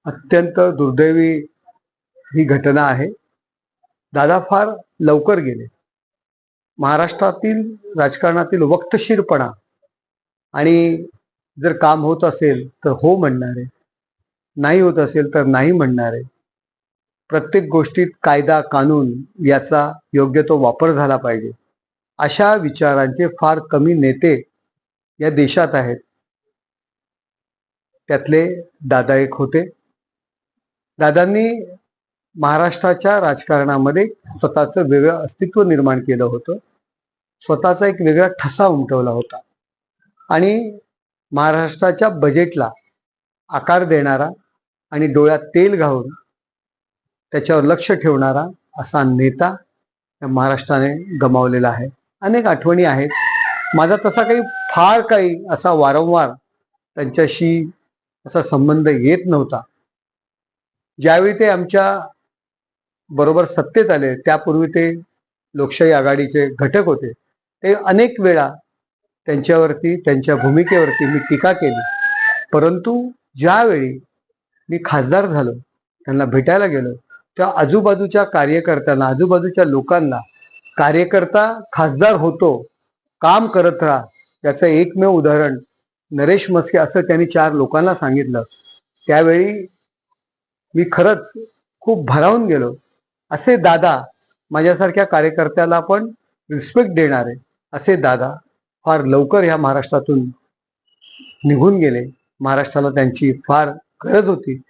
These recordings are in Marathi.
अत्यंत दुर्दैवी ही घटना आहे. दादा फार लवकर गेले. महाराष्ट्रातील राजकारणातील वक्तशीरपणा आणि जर काम होत असेल तर हो म्हणणारे, नाही होत असेल तर नाही म्हणणारे, प्रत्येक गोष्टीत कायदा कानून याचा योग्य तो वापर झाला पाहिजे अशा विचारांचे फार कमी नेते या देशात आहेत. त्यातले दादा एक होते. दादांनी महाराष्ट्राच्या राजकारणामध्ये स्वतःचं वेगळं अस्तित्व निर्माण केलं होतं. स्वतःचा एक वेगळा ठसा उमटवला होता आणि महाराष्ट्राच्या बजेटला आकार देणारा आणि डोळ्यात तेल घालून त्याच्यावर लक्ष ठेवणारा असा नेता महाराष्ट्राने गमावलेला आहे. अनेक आठवणी आहेत. माझा तसा काही असा वारंवार त्यांच्याशी असा संबंध येत नव्हता. ज्यावेळी ते आमच्या बरोबर सत्तेत आले त्यापूर्वी ते लोकशाही आघाडीचे घटक होते. ते अनेक वेळा त्यांच्यावरती, त्यांच्या भूमिकेवरती मी टीका केली. परंतु ज्यावेळी मी खासदार झालो, त्यांना भेटायला गेलो, त्या आजूबाजूच्या कार्यकर्त्यांना, आजूबाजूच्या लोकांना कार्यकर्ता खासदार होतो, काम करत राहा, याचं एकमेव उदाहरण नरेश मस्के असं त्यांनी 4 लोकांना सांगितलं. त्यावेळी मी खरंच खूप भारावून गेलो. असे दादा, माझ्यासारख्या कार्यकर्त्याला पण रिस्पेक्ट देणारे असे दादा फार लवकर ह्या महाराष्ट्रातून निघून गेले. महाराष्ट्राला त्यांची फार गरज होती.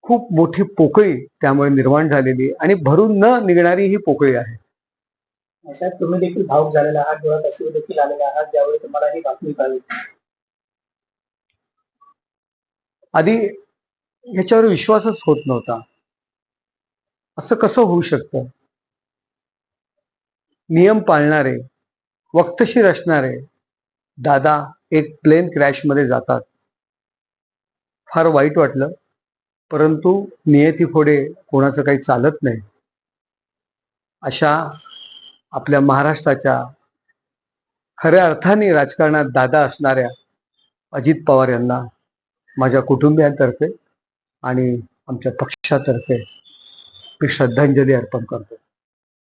खूप मोठी पोकळी त्यामुळे निर्माण झालेली आणि भरून न निघणारी ही पोकळी आहे. अशा तुम्ही देखील भावूक झालेला आहात, डोळ्यात अश्रू देखील आलेला आहात ज्यावेळी तुम्हाला ही बातमी कळली. आधी ह्याच्यावर विश्वासच होत नव्हता. असं कसं होऊ शकतं? नियम पाळणारे, वक्तशीर असणारे दादा एक प्लेन क्रॅश मध्ये जातात. फार वाईट वाटलं. परंतु नियतीपुढे कोणाचं काही चालत नाही. अशा आपल्या महाराष्ट्राच्या खऱ्या अर्थाने राजकारणात दादा असणाऱ्या अजित पवार यांना माझ्या कुटुंबियांतर्फे आणि आमच्या पक्षातर्फे मी श्रद्धांजली अर्पण करतो.